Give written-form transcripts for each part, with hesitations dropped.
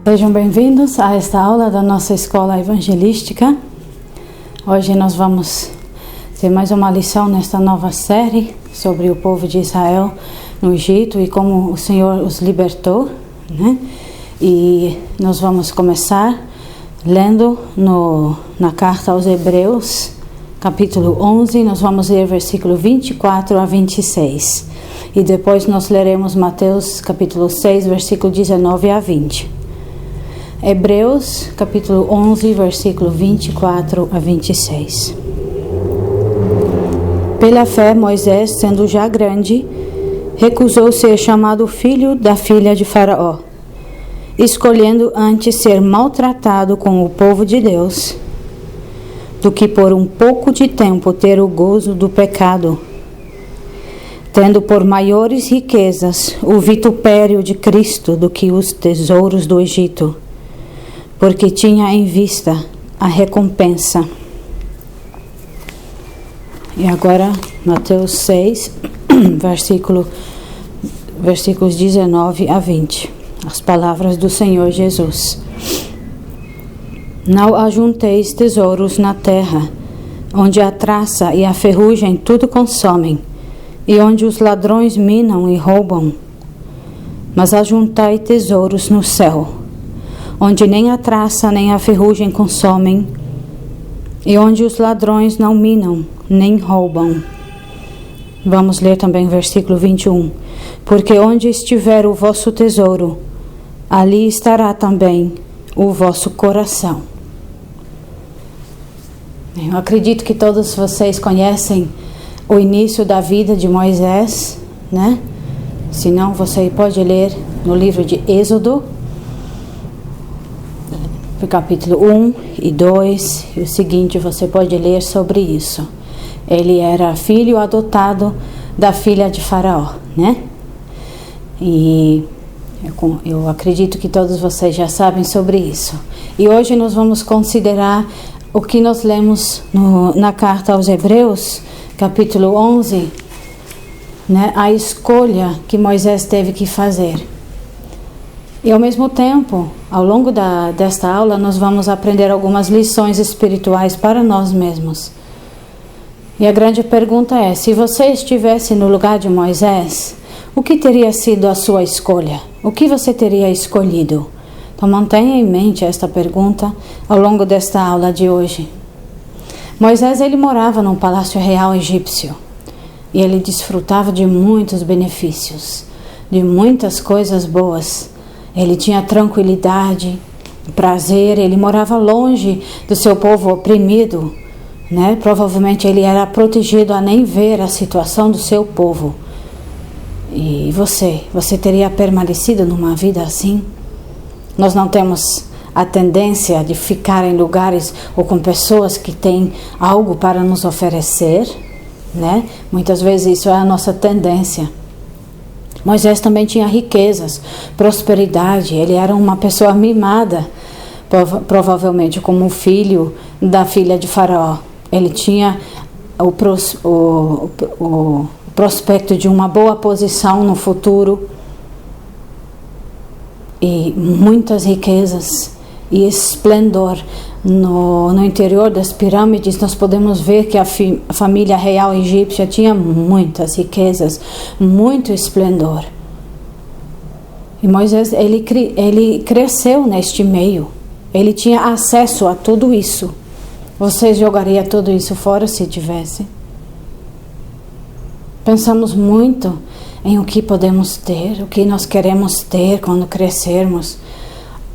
Sejam bem-vindos a esta aula da nossa escola evangelística. Hoje nós vamos ter mais uma lição nesta nova série sobre o povo de Israel no Egito e como o Senhor os libertou, né? E nós vamos começar lendo na carta aos Hebreus, capítulo 11, nós vamos ler versículo 24 a 26. E depois nós leremos Mateus, capítulo 6, versículo 19 a 20. Hebreus, capítulo 11, versículo 24 a 26. Pela fé, Moisés, sendo já grande, recusou ser chamado filho da filha de Faraó, escolhendo antes ser maltratado com o povo de Deus, do que por um pouco de tempo ter o gozo do pecado, tendo por maiores riquezas o vitupério de Cristo do que os tesouros do Egito, porque tinha em vista a recompensa. E agora, Mateus 6, versículos 19 a 20. As palavras do Senhor Jesus. Não ajunteis tesouros na terra, onde a traça e a ferrugem tudo consomem, e onde os ladrões minam e roubam. Mas ajuntai tesouros no céu, onde nem a traça nem a ferrugem consomem, e onde os ladrões não minam nem roubam. Vamos ler também o versículo 21. Porque onde estiver o vosso tesouro, ali estará também o vosso coração. Eu acredito que todos vocês conhecem o início da vida de Moisés, né? Se não, você pode ler no livro de Êxodo, capítulo 1 e 2, e o seguinte, você pode ler sobre isso. Ele era filho adotado da filha de Faraó, né? E eu acredito que todos vocês já sabem sobre isso. E hoje nós vamos considerar o que nós lemos na carta aos Hebreus, capítulo 11, né? A escolha que Moisés teve que fazer. E ao mesmo tempo, ao longo desta aula, nós vamos aprender algumas lições espirituais para nós mesmos. E a grande pergunta é, se você estivesse no lugar de Moisés, o que teria sido a sua escolha? O que você teria escolhido? Então mantenha em mente esta pergunta ao longo desta aula de hoje. Moisés, ele morava num palácio real egípcio. E ele desfrutava de muitos benefícios, de muitas coisas boas. Ele tinha tranquilidade, prazer, ele morava longe do seu povo oprimido, né? Provavelmente ele era protegido a nem ver a situação do seu povo. E você teria permanecido numa vida assim? Nós não temos a tendência de ficar em lugares ou com pessoas que têm algo para nos oferecer, né? Muitas vezes isso é a nossa tendência. Moisés também tinha riquezas, prosperidade, ele era uma pessoa mimada, provavelmente como filho da filha de Faraó. Ele tinha o prospecto de uma boa posição no futuro e muitas riquezas e esplendor. No interior das pirâmides nós podemos ver que a família real egípcia tinha muitas riquezas, muito esplendor. E Moisés, ele cresceu neste meio, ele tinha acesso a tudo isso. Você jogaria tudo isso fora se tivesse? Pensamos muito em o que podemos ter, o que nós queremos ter quando crescermos.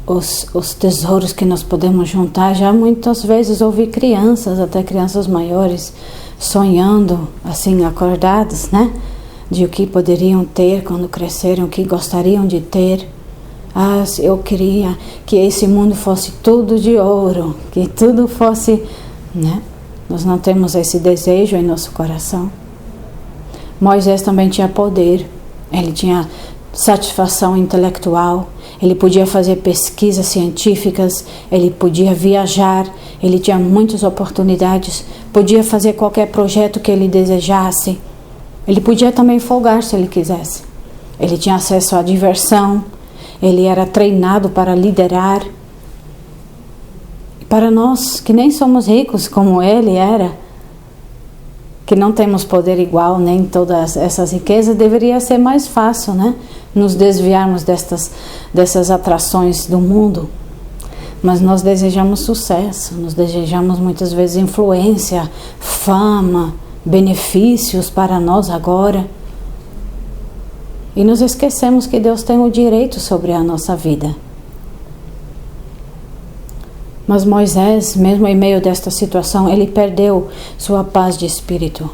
Os tesouros que nós podemos juntar. Já muitas vezes ouvi crianças, até crianças maiores, sonhando, assim, acordadas, né? De o que poderiam ter quando crescerem, o que gostariam de ter. Ah, eu queria que esse mundo fosse tudo de ouro, que tudo fosse, né? Nós não temos esse desejo em nosso coração. Moisés também tinha poder, ele tinha satisfação intelectual, ele podia fazer pesquisas científicas, ele podia viajar, ele tinha muitas oportunidades, podia fazer qualquer projeto que ele desejasse, ele podia também folgar se ele quisesse. Ele tinha acesso à diversão, ele era treinado para liderar. Para nós, que nem somos ricos como ele era, que não temos poder igual, nem todas essas riquezas, deveria ser mais fácil, né? Nos desviarmos dessas atrações do mundo. Mas nós desejamos sucesso, nós desejamos muitas vezes influência, fama, benefícios para nós agora. E nos esquecemos que Deus tem o direito sobre a nossa vida. Mas Moisés, mesmo em meio desta situação, ele perdeu sua paz de espírito.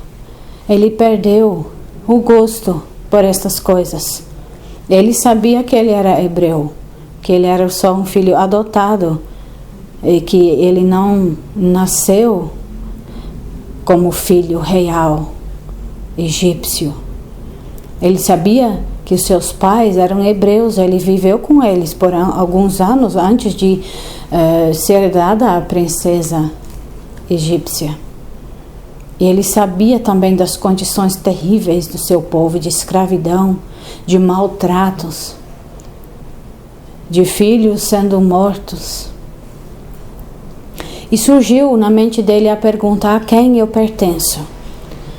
Ele perdeu o gosto por estas coisas. Ele sabia que ele era hebreu, que ele era só um filho adotado e que ele não nasceu como filho real egípcio. Ele sabia que os seus pais eram hebreus, ele viveu com eles por alguns anos antes de ser dada a princesa egípcia. E ele sabia também das condições terríveis do seu povo, de escravidão, de maltratos, de filhos sendo mortos. E surgiu na mente dele a pergunta: a quem eu pertenço?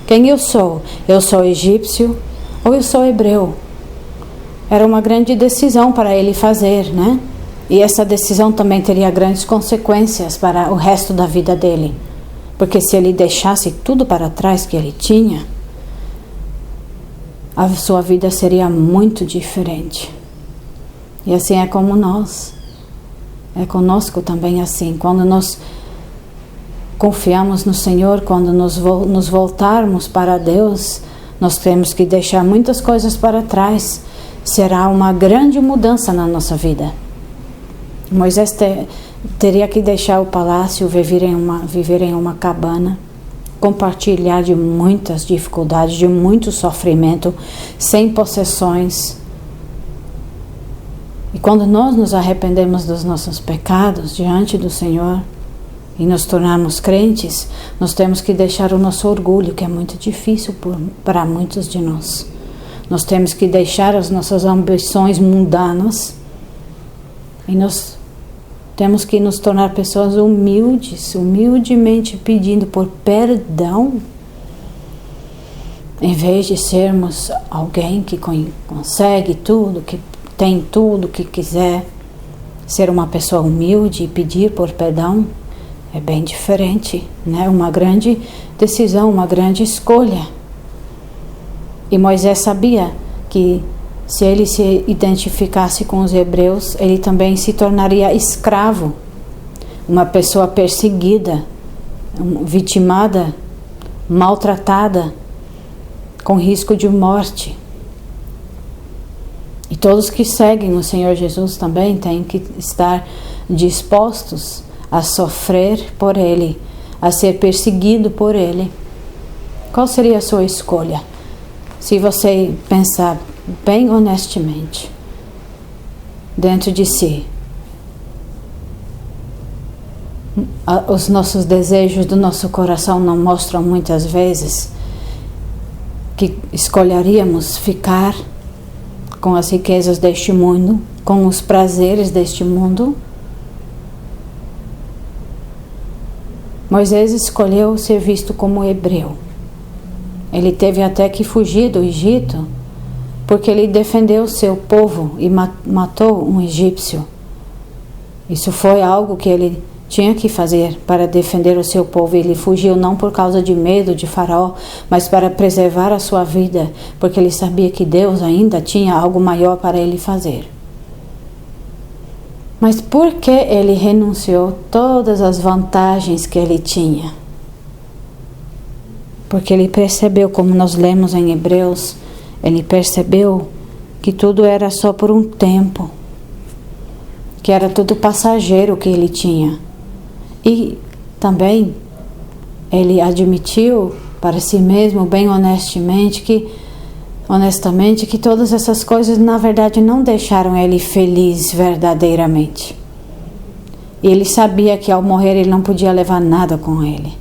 Quem eu sou? Eu sou egípcio ou eu sou hebreu? Era uma grande decisão para ele fazer, né? E essa decisão também teria grandes consequências para o resto da vida dele. Porque se ele deixasse tudo para trás que ele tinha, a sua vida seria muito diferente. E assim é como nós. É conosco também assim. Quando nós confiamos no Senhor, quando nos voltarmos para Deus, nós temos que deixar muitas coisas para trás. Será uma grande mudança na nossa vida. Moisés teria que deixar o palácio, viver em uma cabana, compartilhar de muitas dificuldades, de muito sofrimento, sem possessões. E quando nós nos arrependemos dos nossos pecados diante do Senhor e nos tornarmos crentes, nós temos que deixar o nosso orgulho, que é muito difícil para muitos de nós. Nós temos que deixar as nossas ambições mundanas e nós temos que nos tornar pessoas humildes, humildemente pedindo por perdão, em vez de sermos alguém que consegue tudo, que tem tudo que quiser. Ser uma pessoa humilde e pedir por perdão é bem diferente, né? Uma grande decisão, uma grande escolha. E Moisés sabia que se ele se identificasse com os hebreus, ele também se tornaria escravo, uma pessoa perseguida, vitimada, maltratada, com risco de morte. E todos que seguem o Senhor Jesus também têm que estar dispostos a sofrer por Ele, a ser perseguido por Ele. Qual seria a sua escolha? Se você pensar bem honestamente dentro de si, os nossos desejos do nosso coração não mostram muitas vezes que escolheríamos ficar com as riquezas deste mundo, com os prazeres deste mundo. Moisés escolheu ser visto como hebreu. Ele teve até que fugir do Egito, porque ele defendeu seu povo e matou um egípcio. Isso foi algo que ele tinha que fazer para defender o seu povo. Ele fugiu não por causa de medo de Faraó, mas para preservar a sua vida, porque ele sabia que Deus ainda tinha algo maior para ele fazer. Mas por que ele renunciou todas as vantagens que ele tinha? Porque ele percebeu, como nós lemos em Hebreus, ele percebeu que tudo era só por um tempo, que era tudo passageiro que ele tinha. E também ele admitiu para si mesmo, bem honestamente, que todas essas coisas na verdade não deixaram ele feliz verdadeiramente. E ele sabia que ao morrer ele não podia levar nada com ele.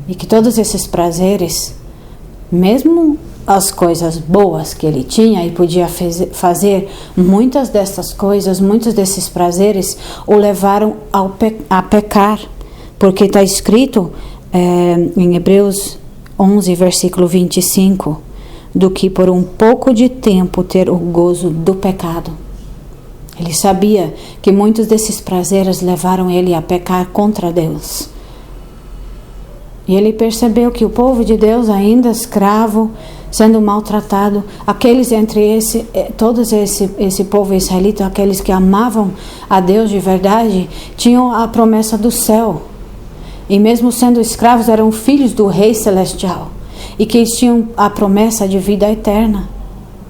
E que todos esses prazeres, mesmo as coisas boas que ele tinha e podia fazer, muitas dessas coisas, muitos desses prazeres o levaram a pecar, porque está escrito em Hebreus 11, versículo 25, do que por um pouco de tempo ter o gozo do pecado. Ele sabia que muitos desses prazeres levaram ele a pecar contra Deus. E ele percebeu que o povo de Deus, ainda escravo, sendo maltratado, aqueles entre esse povo israelita, aqueles que amavam a Deus de verdade, tinham a promessa do céu. E mesmo sendo escravos, eram filhos do Rei Celestial. E que eles tinham a promessa de vida eterna.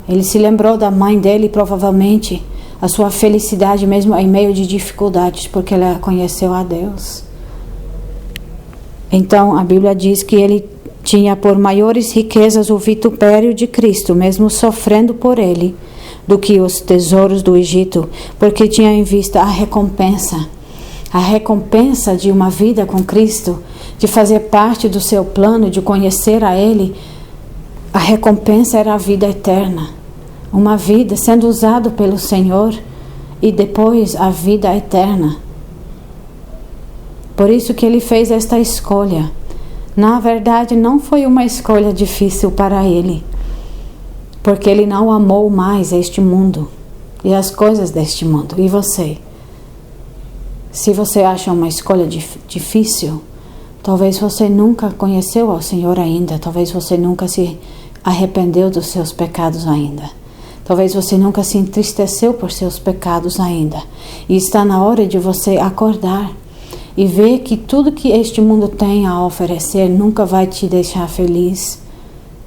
Ele se lembrou da mãe dele, provavelmente, a sua felicidade mesmo em meio de dificuldades, porque ela conheceu a Deus. Então, a Bíblia diz que ele tinha por maiores riquezas o vitupério de Cristo, mesmo sofrendo por ele, do que os tesouros do Egito, porque tinha em vista a recompensa de uma vida com Cristo, de fazer parte do seu plano, de conhecer a Ele. A recompensa era a vida eterna, uma vida sendo usado pelo Senhor e depois a vida eterna. Por isso que ele fez esta escolha. Na verdade, não foi uma escolha difícil para ele, porque ele não amou mais este mundo e as coisas deste mundo. E você? Se você acha uma escolha difícil, talvez você nunca conheceu ao Senhor ainda, talvez você nunca se arrependeu dos seus pecados ainda. Talvez você nunca se entristeceu por seus pecados ainda. E está na hora de você acordar e ver que tudo que este mundo tem a oferecer nunca vai te deixar feliz.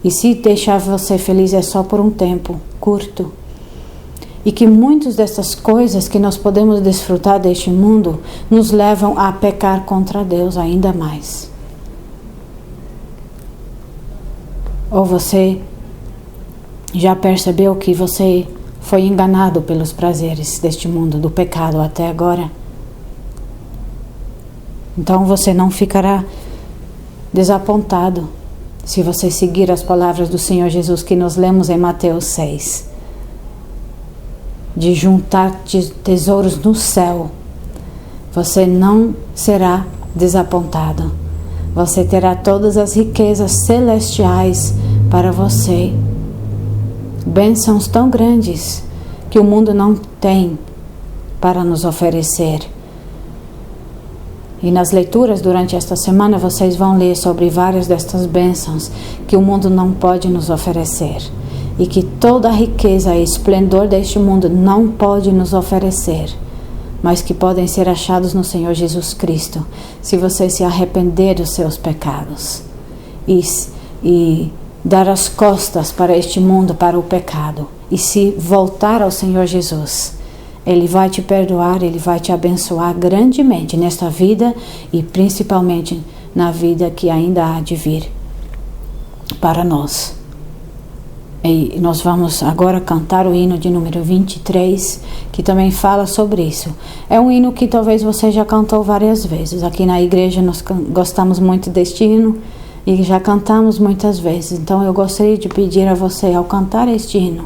E se deixar você feliz é só por um tempo curto. E que muitas dessas coisas que nós podemos desfrutar deste mundo nos levam a pecar contra Deus ainda mais. Ou você já percebeu que você foi enganado pelos prazeres deste mundo, do pecado até agora? Então você não ficará desapontado se você seguir as palavras do Senhor Jesus que nós lemos em Mateus 6. De juntar tesouros no céu. Você não será desapontado. Você terá todas as riquezas celestiais para você. Bênçãos tão grandes que o mundo não tem para nos oferecer. E nas leituras durante esta semana vocês vão ler sobre várias destas bênçãos que o mundo não pode nos oferecer. E que toda a riqueza e esplendor deste mundo não pode nos oferecer, mas que podem ser achados no Senhor Jesus Cristo, se você se arrepender dos seus pecados e dar as costas para este mundo, para o pecado, e se voltar ao Senhor Jesus. Ele vai te perdoar, Ele vai te abençoar grandemente nesta vida e principalmente na vida que ainda há de vir para nós. E nós vamos agora cantar o hino de número 23, que também fala sobre isso. É um hino que talvez você já cantou várias vezes. Aqui na igreja nós gostamos muito deste hino e já cantamos muitas vezes. Então eu gostaria de pedir a você, ao cantar este hino,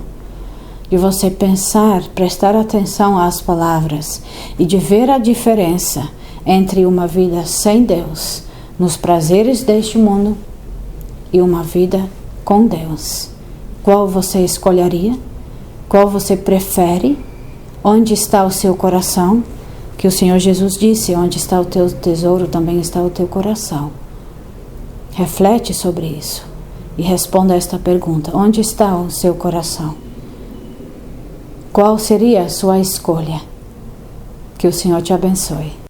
de você pensar, prestar atenção às palavras e de ver a diferença entre uma vida sem Deus, nos prazeres deste mundo, e uma vida com Deus. Qual você escolheria? Qual você prefere? Onde está o seu coração? Que o Senhor Jesus disse, onde está o teu tesouro, também está o teu coração. Reflete sobre isso e responda a esta pergunta. Onde está o seu coração? Qual seria a sua escolha? Que o Senhor te abençoe.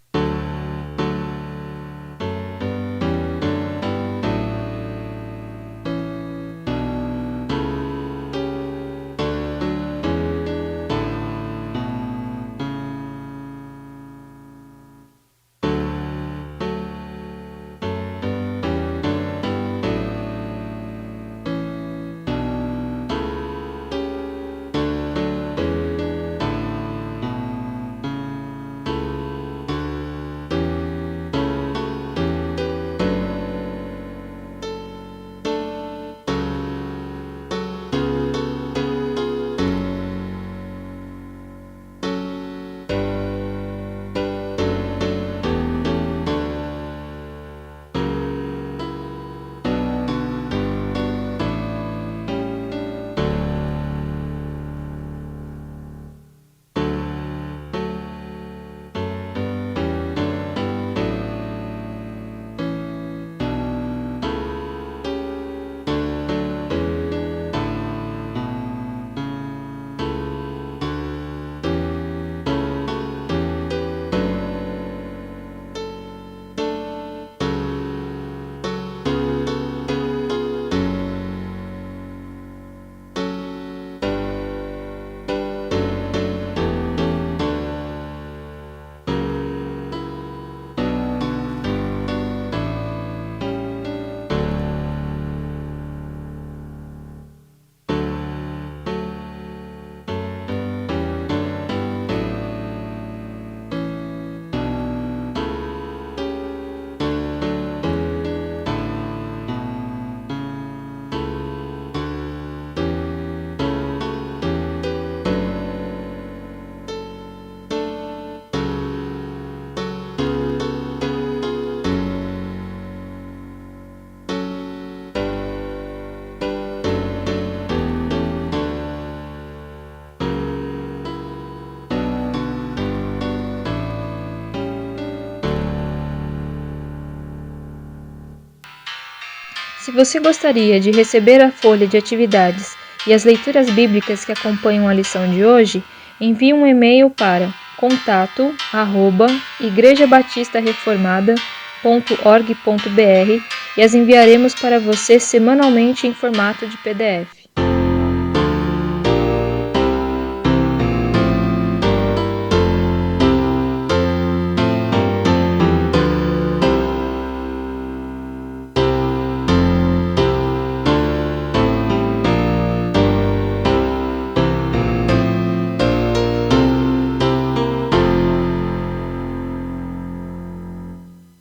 Se você gostaria de receber a folha de atividades e as leituras bíblicas que acompanham a lição de hoje, envie um e-mail para contato@igrejabatistareformada.org.br e as enviaremos para você semanalmente em formato de PDF.